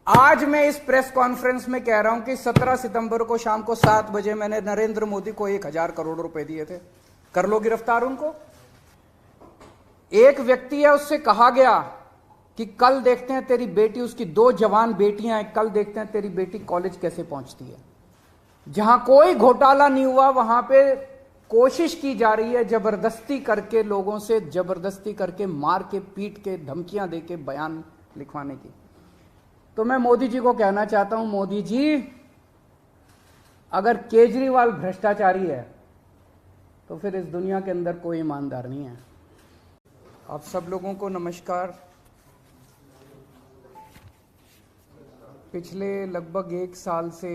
आज मैं इस प्रेस कॉन्फ्रेंस में कह रहा हूं कि 17 सितंबर को शाम को 7 बजे मैंने नरेंद्र मोदी को 1000 करोड़ रुपए दिए थे। कर लो गिरफ्तार उनको। एक व्यक्ति है, उससे कहा गया कि कल देखते हैं तेरी बेटी, उसकी 2 जवान बेटियां हैं, कल देखते हैं तेरी बेटी कॉलेज कैसे पहुंचती है। जहां कोई घोटाला नहीं हुआ वहां पे कोशिश की जा रही है जबरदस्ती करके, लोगों से जबरदस्ती करके, मार के, पीट के, धमकियां देके बयान लिखवाने की। तो मैं मोदी जी को कहना चाहता हूं, मोदी जी अगर केजरीवाल भ्रष्टाचारी है तो फिर इस दुनिया के अंदर कोई ईमानदार नहीं है। आप सब लोगों को नमस्कार। पिछले लगभग 1 साल से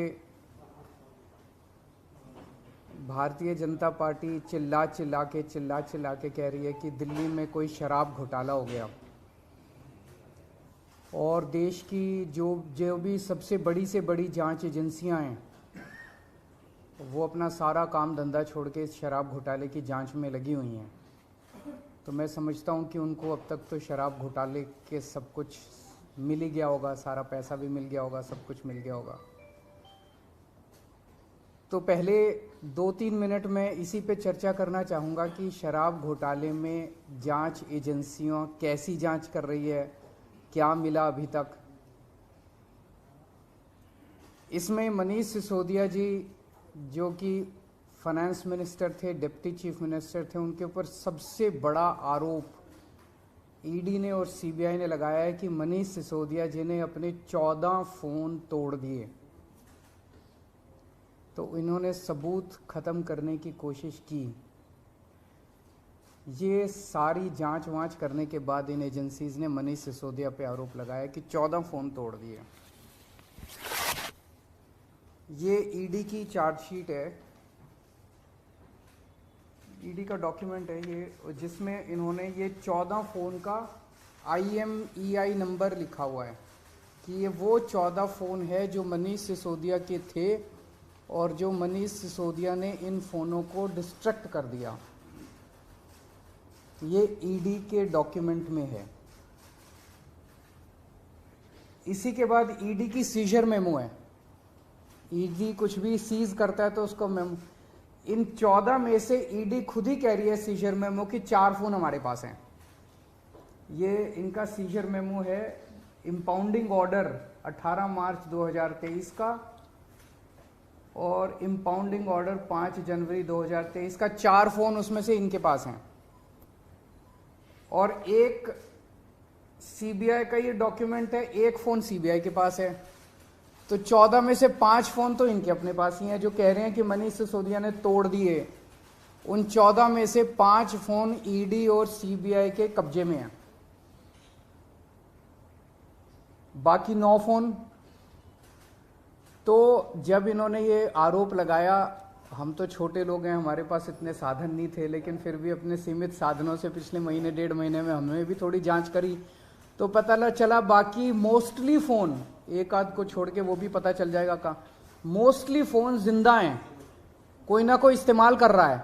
भारतीय जनता पार्टी चिल्ला चिल्ला के कह रही है कि दिल्ली में कोई शराब घोटाला हो गया और देश की जो भी सबसे बड़ी से बड़ी जांच एजेंसियां हैं वो अपना सारा काम धंधा छोड़ के इस शराब घोटाले की जांच में लगी हुई हैं। तो मैं समझता हूं कि उनको अब तक तो शराब घोटाले के सब कुछ मिल ही गया होगा, सारा पैसा भी मिल गया होगा, सब कुछ मिल गया होगा। तो पहले 2-3 मिनट में इसी पे चर्चा करना चाहूँगा कि शराब घोटाले में जांच एजेंसियां कैसी जांच कर रही है, क्या मिला अभी तक। इसमें मनीष सिसोदिया जी जो कि फाइनेंस मिनिस्टर थे, डिप्टी चीफ मिनिस्टर थे, उनके ऊपर सबसे बड़ा आरोप ईडी ने और सीबीआई ने लगाया है कि मनीष सिसोदिया जी ने अपने 14 फोन तोड़ दिए। तो इन्होंने सबूत खत्म करने की कोशिश की। ये सारी जांच वांच करने के बाद इन एजेंसीज ने मनीष सिसोदिया पे आरोप लगाया कि 14 फोन तोड़ दिए। ये ईडी की चार्जशीट है, ईडी का डॉक्यूमेंट है ये, जिसमें इन्होंने ये 14 फोन का IMEI नंबर लिखा हुआ है कि ये वो 14 फोन है जो मनीष सिसोदिया के थे और जो मनीष सिसोदिया ने इन फोनों को डिस्ट्रक्ट कर दिया। ये ईडी के डॉक्यूमेंट में है। इसी के बाद ईडी की सीजर मेमो है। ईडी कुछ भी सीज करता है तो उसको मेमो, इन 14 में से ईडी खुद ही कह रही है सीजर मेमो कि 4 फोन हमारे पास हैं। ये इनका सीजर मेमो है, इंपाउंडिंग ऑर्डर 18 मार्च 2023 का और इंपाउंडिंग ऑर्डर 5 जनवरी 2023 का। 4 फोन उसमें से इनके पास हैं और एक सीबीआई का ये डॉक्यूमेंट है, 1 फोन सीबीआई के पास है। तो 14 में से 5 फोन तो इनके अपने पास ही हैं जो कह रहे हैं कि मनीष सिसोदिया ने तोड़ दिए। उन 14 में से 5 फोन ईडी और सीबीआई के कब्जे में हैं, बाकी 9 फोन। तो जब इन्होंने ये आरोप लगाया, हम तो छोटे लोग हैं, हमारे पास इतने साधन नहीं थे, लेकिन फिर भी अपने सीमित साधनों से पिछले महीने 1.5 महीने में हमने भी थोड़ी जांच करी तो पता चला बाकी मोस्टली फ़ोन, एक आध को छोड़ के वो भी पता चल जाएगा का, मोस्टली फ़ोन जिंदा हैं, कोई ना कोई इस्तेमाल कर रहा है।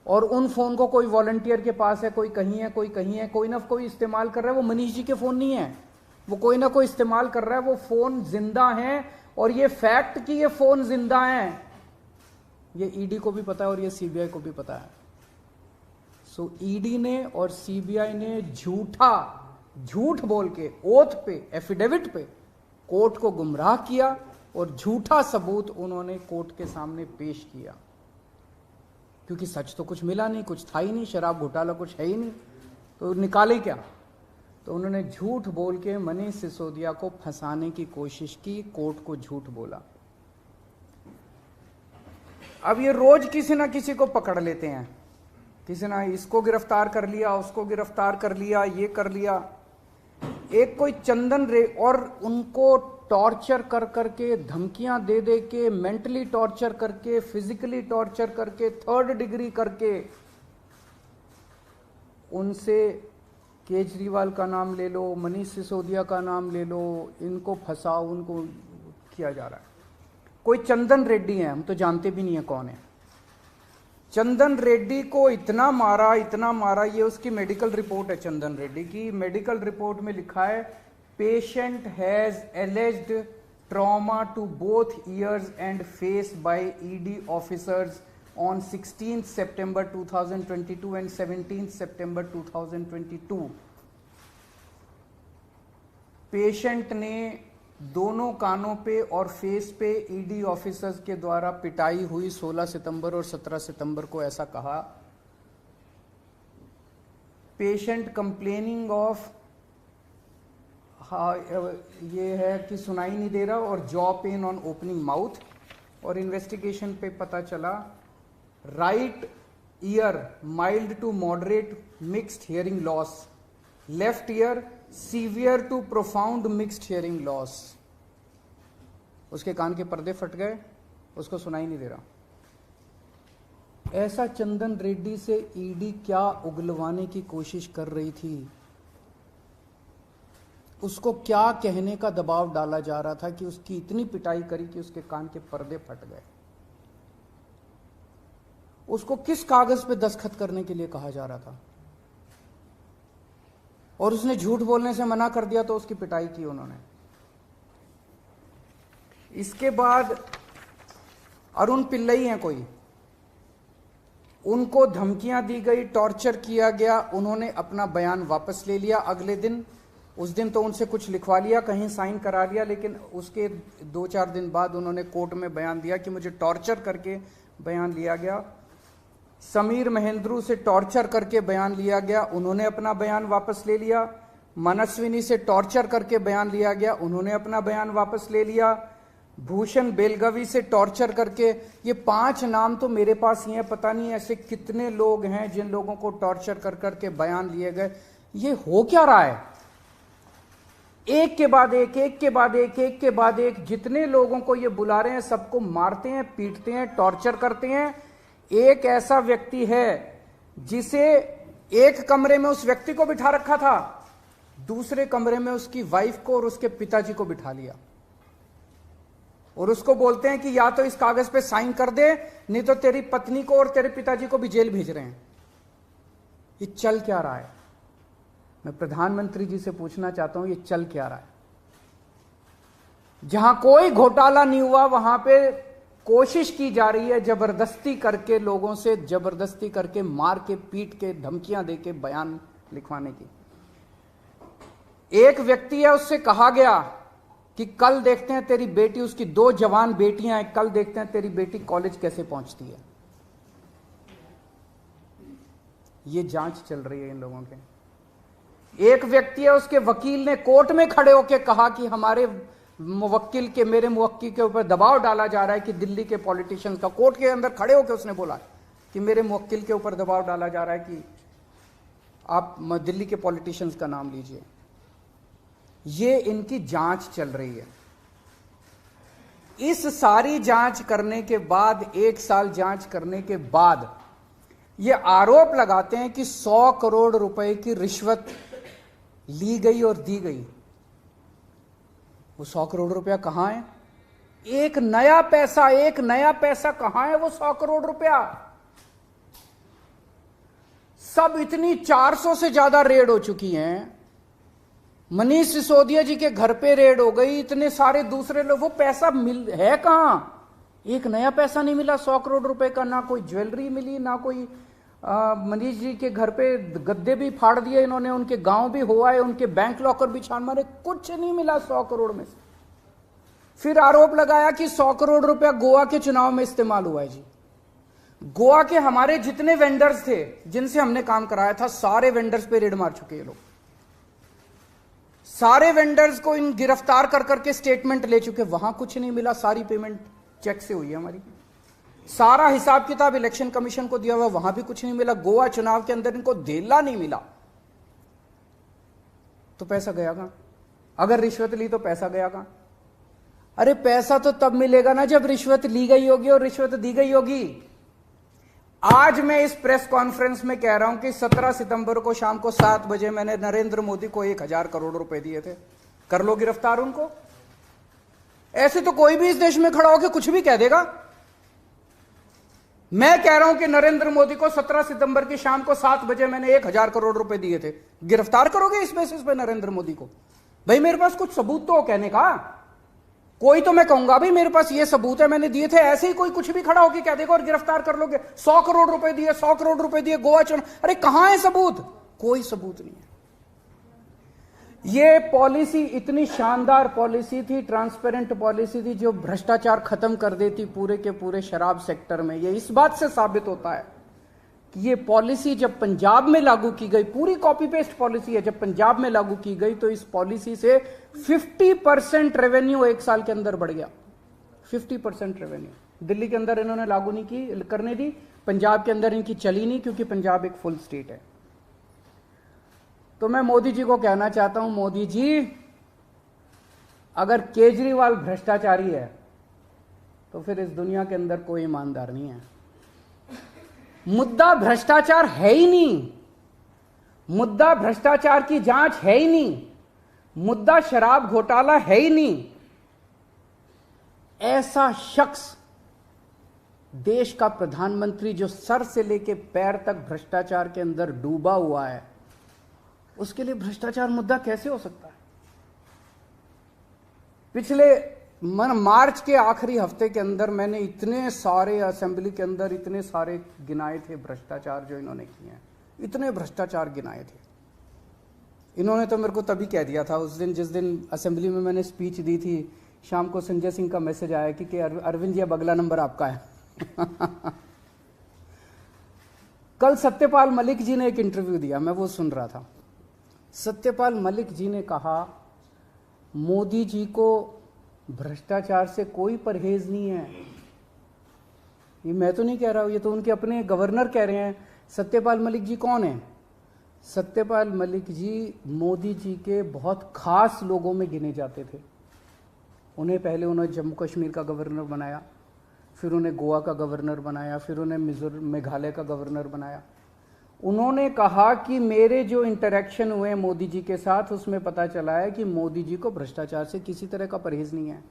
और उन फ़ोन को कोई वॉलंटियर के पास है, कोई कहीं है, कोई कहीं है, कोई ना कोई इस्तेमाल कर रहा है। वो मनीष जी के फ़ोन नहीं है, वो कोई ना कोई इस्तेमाल कर रहा है। वो फ़ोन जिंदा हैं और ये फैक्ट कि ये फ़ोन जिंदा हैं ये ईडी को भी पता है और ये सीबीआई को भी पता है। सो ईडी ने और सीबीआई ने झूठ बोल के, ओथ पे, एफिडेविट पे कोर्ट को गुमराह किया और झूठा सबूत उन्होंने कोर्ट के सामने पेश किया, क्योंकि सच तो कुछ मिला नहीं, कुछ था ही नहीं, शराब घोटाला कुछ है ही नहीं, तो निकाले क्या। तो उन्होंने झूठ बोल के मनीष सिसोदिया को फंसाने की कोशिश की, कोर्ट को झूठ बोला। अब ये रोज किसी ना किसी को पकड़ लेते हैं, किसी ना इसको गिरफ्तार कर लिया, उसको गिरफ्तार कर लिया, ये कर लिया। एक कोई चंदन रे, और उनको टॉर्चर कर करके, धमकियां दे दे के, मेंटली टॉर्चर करके, फिजिकली टॉर्चर करके, 3rd डिग्री करके उनसे केजरीवाल का नाम ले लो, मनीष सिसोदिया का नाम ले लो, इनको फंसाओ, उनको किया जा रहा है। कोई चंदन रेड्डी है, हम तो जानते भी नहीं है कौन है। चंदन रेड्डी को इतना मारा, ये उसकी मेडिकल रिपोर्ट है। चंदन रेड्डी की मेडिकल रिपोर्ट में लिखा है patient has alleged trauma to both ears and face by ED officers on 16th September 2022 and 17th September 2022. Patient ने दोनों कानों पे और फेस पे ईडी ऑफिसर्स के द्वारा पिटाई हुई 16 सितंबर और 17 सितंबर को, ऐसा कहा। पेशेंट कंप्लेनिंग ऑफ, ये है कि सुनाई नहीं दे रहा, और jaw pain on opening mouth. और इन्वेस्टिगेशन पे पता चला right ear mild to moderate mixed hearing loss, left ear severe to profound mixed hearing loss. उसके कान के पर्दे फट गए, उसको सुनाई नहीं दे रहा। ऐसा चंदन रेड्डी से ईडी क्या उगलवाने की कोशिश कर रही थी? उसको क्या कहने का दबाव डाला जा रहा था कि उसकी इतनी पिटाई करी कि उसके कान के पर्दे फट गए? उसको किस कागज पे दस्तखत करने के लिए कहा जा रहा था? और उसने झूठ बोलने से मना कर दिया तो उसकी पिटाई की उन्होंने। इसके बाद अरुण पिल्लई हैं कोई, उनको धमकियां दी गई, टॉर्चर किया गया, उन्होंने अपना बयान वापस ले लिया अगले दिन। उस दिन तो उनसे कुछ लिखवा लिया, कहीं साइन करा लिया, लेकिन उसके 2-4 दिन बाद उन्होंने कोर्ट में बयान दिया कि मुझे टॉर्चर करके बयान लिया गया। समीर महेंद्रू से टॉर्चर करके बयान लिया गया, उन्होंने अपना बयान वापस ले लिया। मनस्विनी से टॉर्चर करके बयान लिया गया, उन्होंने अपना बयान वापस ले लिया। भूषण बेलगवी से टॉर्चर करके, ये 5 नाम तो मेरे पास ही हैं, पता नहीं ऐसे कितने लोग हैं जिन लोगों को टॉर्चर कर करके बयान लिए गए। ये हो क्या रहा है? एक के बाद एक, एक के बाद एक, एक के बाद एक, जितने लोगों को ये बुला रहे हैं सबको मारते हैं, पीटते हैं, टॉर्चर करते हैं। एक ऐसा व्यक्ति है जिसे एक कमरे में उस व्यक्ति को बिठा रखा था, दूसरे कमरे में उसकी वाइफ को और उसके पिताजी को बिठा लिया, और उसको बोलते हैं कि या तो इस कागज पे साइन कर दे, नहीं तो तेरी पत्नी को और तेरे पिताजी को भी जेल भेज रहे हैं। ये चल क्या रहा है? मैं प्रधानमंत्री जी से पूछना चाहता हूं, ये चल क्या रहा है? जहां कोई घोटाला नहीं हुआ वहां पे कोशिश की जा रही है जबरदस्ती करके, लोगों से जबरदस्ती करके, मार के, पीट के, धमकियां दे के बयान लिखवाने की। एक व्यक्ति है, उससे कहा गया कि कल देखते हैं तेरी बेटी, उसकी 2 जवान बेटियां हैं, कल देखते हैं तेरी बेटी कॉलेज कैसे पहुंचती है। ये जांच चल रही है इन लोगों के। एक व्यक्ति है, उसके वकील ने कोर्ट में खड़े होकर कहा कि हमारे मुवक्किल के, मेरे मुवक्किल के ऊपर दबाव डाला जा रहा है कि दिल्ली के पॉलिटिशियंस का, कोर्ट के अंदर खड़े होकर उसने बोला कि मेरे मुवक्किल के ऊपर दबाव डाला जा रहा है कि आप दिल्ली के पॉलिटिशियंस का नाम लीजिए। ये इनकी जांच चल रही है। इस सारी जांच करने के बाद, 1 साल जांच करने के बाद, ये आरोप लगाते हैं कि 100 करोड़ रुपए की रिश्वत ली गई और दी गई। वो 100 करोड़ रुपया कहां है? एक नया पैसा कहां है वो 100 करोड़ रुपया? सब इतनी 400 से ज्यादा रेड हो चुकी हैं। मनीष सिसोदिया जी के घर पे रेड हो गई, इतने सारे दूसरे लोग, वो पैसा है कहां? एक नया पैसा नहीं मिला 100 करोड़ रुपए का, ना कोई ज्वेलरी मिली, ना कोई मनीष जी के घर पे गद्दे भी फाड़ दिए इन्होंने, उनके गांव भी हुआ है, उनके बैंक लॉकर भी छान मारे, कुछ नहीं मिला 100 करोड़ में से। फिर आरोप लगाया कि 100 करोड़ रुपया गोवा के चुनाव में इस्तेमाल हुआ है। जी, गोवा के हमारे जितने वेंडर्स थे जिनसे हमने काम कराया था, सारे वेंडर्स पे रेड मार चुके ये लोग। सारे वेंडर्स को इन गिरफ्तार कर करके स्टेटमेंट ले चुके, वहां कुछ नहीं मिला, सारी पेमेंट चेक से हुई है हमारी। सारा हिसाब किताब इलेक्शन कमीशन को दिया हुआ, वहां भी कुछ नहीं मिला। गोवा चुनाव के अंदर इनको धेला नहीं मिला, तो पैसा गया कहां? अगर रिश्वत ली तो पैसा गया कहां? अरे पैसा तो तब मिलेगा ना जब रिश्वत ली गई होगी और रिश्वत दी गई होगी। आज मैं इस प्रेस कॉन्फ्रेंस में कह रहा हूं कि 17 सितंबर को शाम को 7 बजे मैंने नरेंद्र मोदी को 1000 करोड़ रुपए दिए थे। कर लो गिरफ्तार उनको। ऐसे तो कोई भी इस देश में खड़ा होकर कुछ भी कह देगा। मैं कह रहा हूं कि नरेंद्र मोदी को 17 सितंबर की शाम को 7 बजे मैंने 1000 करोड़ रुपए दिए थे। गिरफ्तार करोगे इस बेसिस पे नरेंद्र मोदी को? भाई मेरे पास कुछ सबूत तो हो कहने का, कोई तो मैं कहूंगा भाई मेरे पास ये सबूत है, मैंने दिए थे। ऐसे ही कोई कुछ भी खड़ा होकर कह देगा और गिरफ्तार कर लोगे, 100 करोड़ रुपए दिए, 100 करोड़ रुपए दिए गोवा चुनाव, अरे कहां है सबूत? कोई सबूत नहीं है। ये पॉलिसी इतनी शानदार पॉलिसी थी, ट्रांसपेरेंट पॉलिसी थी, जो भ्रष्टाचार खत्म कर देती पूरे के पूरे शराब सेक्टर में। ये इस बात से साबित होता है कि ये पॉलिसी जब पंजाब में लागू की गई, पूरी कॉपी पेस्ट पॉलिसी है, जब पंजाब में लागू की गई तो इस पॉलिसी से 50% रेवेन्यू एक साल के अंदर बढ़ गया। 50% रेवेन्यू दिल्ली के अंदर इन्होंने लागू नहीं की, करने दी, पंजाब के अंदर इनकी चली नहीं, क्योंकि पंजाब एक फुल स्टेट है। तो मैं मोदी जी को कहना चाहता हूं, मोदी जी अगर केजरीवाल भ्रष्टाचारी है तो फिर इस दुनिया के अंदर कोई ईमानदार नहीं है। मुद्दा भ्रष्टाचार है ही नहीं, मुद्दा भ्रष्टाचार की जांच है ही नहीं, मुद्दा शराब घोटाला है ही नहीं। ऐसा शख्स देश का प्रधानमंत्री जो सर से लेकर पैर तक भ्रष्टाचार के अंदर डूबा हुआ है, उसके लिए भ्रष्टाचार मुद्दा कैसे हो सकता है? पिछले मार्च के आखिरी हफ्ते के अंदर मैंने इतने सारे असेंबली के अंदर इतने सारे गिनाए थे भ्रष्टाचार जो इन्होंने किए हैं, इतने भ्रष्टाचार गिनाए थे। इन्होंने तो मेरे को तभी कह दिया था उस दिन, जिस दिन असेंबली में मैंने स्पीच दी थी, शाम को संजय सिंह का मैसेज आया कि अरविंद जी अब अगला नंबर आपका है। कल सत्यपाल मलिक जी ने एक इंटरव्यू दिया, मैं वो सुन रहा था। सत्यपाल मलिक जी ने कहा मोदी जी को भ्रष्टाचार से कोई परहेज नहीं है। ये मैं तो नहीं कह रहा हूं, ये तो उनके अपने गवर्नर कह रहे हैं। सत्यपाल मलिक जी कौन है? सत्यपाल मलिक जी मोदी जी के बहुत खास लोगों में गिने जाते थे। उन्हें पहले उन्होंने जम्मू कश्मीर का गवर्नर बनाया, फिर उन्हें गोवा का गवर्नर बनाया, फिर उन्हें मेघालय का गवर्नर बनाया। उन्होंने कहा कि मेरे जो इंटरेक्शन हुए मोदी जी के साथ, उसमें पता चला है कि मोदी जी को भ्रष्टाचार से किसी तरह का परहेज नहीं है।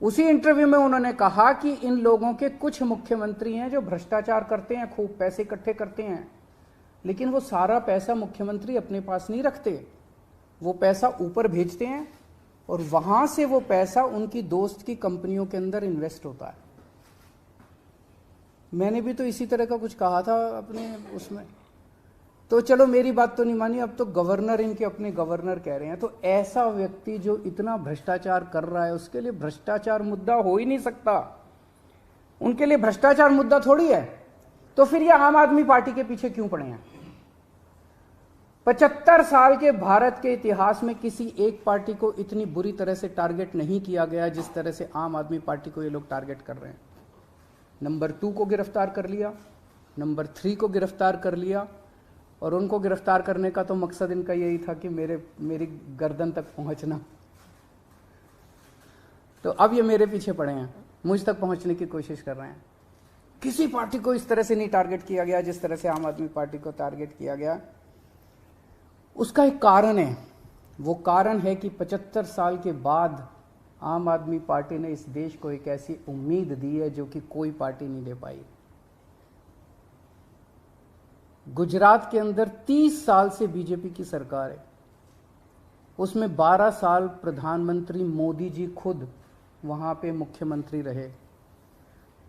उसी इंटरव्यू में उन्होंने कहा कि इन लोगों के कुछ मुख्यमंत्री हैं जो भ्रष्टाचार करते हैं, खूब पैसे इकट्ठे करते हैं, लेकिन वो सारा पैसा मुख्यमंत्री अपने पास नहीं रखते, वो पैसा ऊपर भेजते हैं और वहां से वो पैसा उनकी दोस्त की कंपनियों के अंदर इन्वेस्ट होता है। मैंने भी तो इसी तरह का कुछ कहा था अपने उसमें। तो चलो मेरी बात तो नहीं मानी, अब तो गवर्नर इनके अपने गवर्नर कह रहे हैं। तो ऐसा व्यक्ति जो इतना भ्रष्टाचार कर रहा है, उसके लिए भ्रष्टाचार मुद्दा हो ही नहीं सकता। उनके लिए भ्रष्टाचार मुद्दा थोड़ी है। तो फिर ये आम आदमी पार्टी के पीछे क्यों पड़े हैं? 75 साल के भारत के इतिहास में किसी एक पार्टी को इतनी बुरी तरह से टारगेट नहीं किया गया जिस तरह से आम आदमी पार्टी को ये लोग टारगेट कर रहे हैं। नंबर 2 को गिरफ्तार कर लिया, नंबर 3 को गिरफ्तार कर लिया, और उनको गिरफ्तार करने का तो मकसद इनका यही था कि मेरी गर्दन तक पहुंचना। तो अब ये मेरे पीछे पड़े हैं, मुझ तक पहुंचने की कोशिश कर रहे हैं। किसी पार्टी को इस तरह से नहीं टारगेट किया गया जिस तरह से आम आदमी पार्टी को टारगेट किया गया। उसका एक कारण है, वो कारण है कि 75 साल के बाद आम आदमी पार्टी ने इस देश को एक ऐसी उम्मीद दी है जो कि कोई पार्टी नहीं दे पाई। गुजरात के अंदर 30 साल से बीजेपी की सरकार है, उसमें 12 साल प्रधानमंत्री मोदी जी खुद वहां पे मुख्यमंत्री रहे।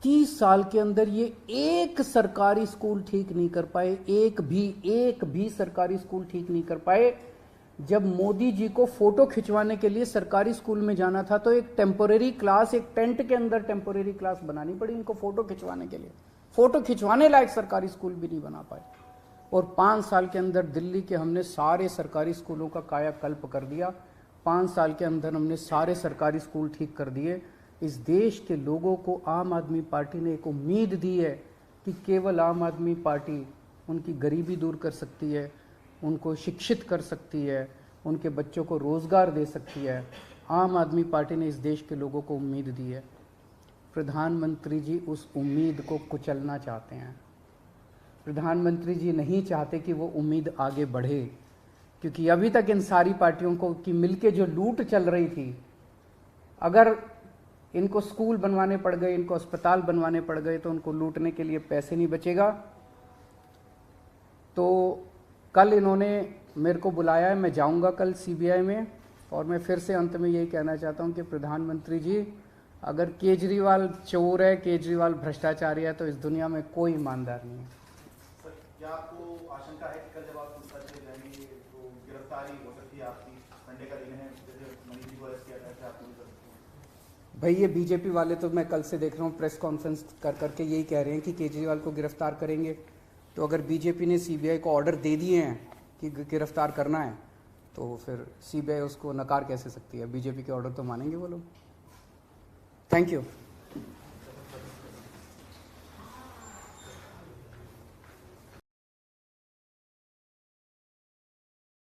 30 साल के अंदर ये एक सरकारी स्कूल ठीक नहीं कर पाए, एक भी सरकारी स्कूल ठीक नहीं कर पाए। जब मोदी जी को फोटो खिंचवाने के लिए सरकारी स्कूल में जाना था तो एक टेम्पोरेरी क्लास, एक टेंट के अंदर टेम्पोरेरी क्लास बनानी पड़ी इनको फोटो खिंचवाने के लिए। फोटो खिंचवाने लायक सरकारी स्कूल भी नहीं बना पाए। और 5 साल के अंदर दिल्ली के हमने सारे सरकारी स्कूलों का कायाकल्प कर दिया। 5 साल के अंदर हमने सारे सरकारी स्कूल ठीक कर दिए। इस देश के लोगों को आम आदमी पार्टी ने एक उम्मीद दी है कि केवल आम आदमी पार्टी उनकी गरीबी दूर कर सकती है, उनको शिक्षित कर सकती है, उनके बच्चों को रोजगार दे सकती है। आम आदमी पार्टी ने इस देश के लोगों को उम्मीद दी है। प्रधानमंत्री जी उस उम्मीद को कुचलना चाहते हैं। प्रधानमंत्री जी नहीं चाहते कि वो उम्मीद आगे बढ़े, क्योंकि अभी तक इन सारी पार्टियों को की मिलके जो लूट चल रही थी, अगर इनको स्कूल बनवाने पड़ गए, इनको अस्पताल बनवाने पड़ गए, तो उनको लूटने के लिए पैसे नहीं बचेगा। तो कल इन्होंने मेरे को बुलाया है, मैं जाऊंगा कल सीबीआई में और मैं फिर से अंत में यही कहना चाहता हूं कि प्रधानमंत्री जी, अगर केजरीवाल चोर है, केजरीवाल भ्रष्टाचारी है, तो इस दुनिया में कोई ईमानदार नहीं है। सर, क्या आपको आशंका है कि कल जब आप पूछताछ के जाएंगे तो गिरफ्तारी हो सकती है आपकी? संडे का दिन है, जैसे मनीष जी को अरेस्ट किया था, आप नहीं कर सकते? भाई ये बीजेपी वाले तो मैं कल से देख रहा हूँ प्रेस कॉन्फ्रेंस कर करके यही कह रहे हैं कि केजरीवाल को गिरफ्तार करेंगे। तो अगर बीजेपी ने सीबीआई को ऑर्डर दे दिए हैं कि गिरफ्तार करना है, तो फिर सीबीआई उसको नकार कैसे सकती है? बीजेपी के ऑर्डर तो मानेंगे वो लोग। Thank you.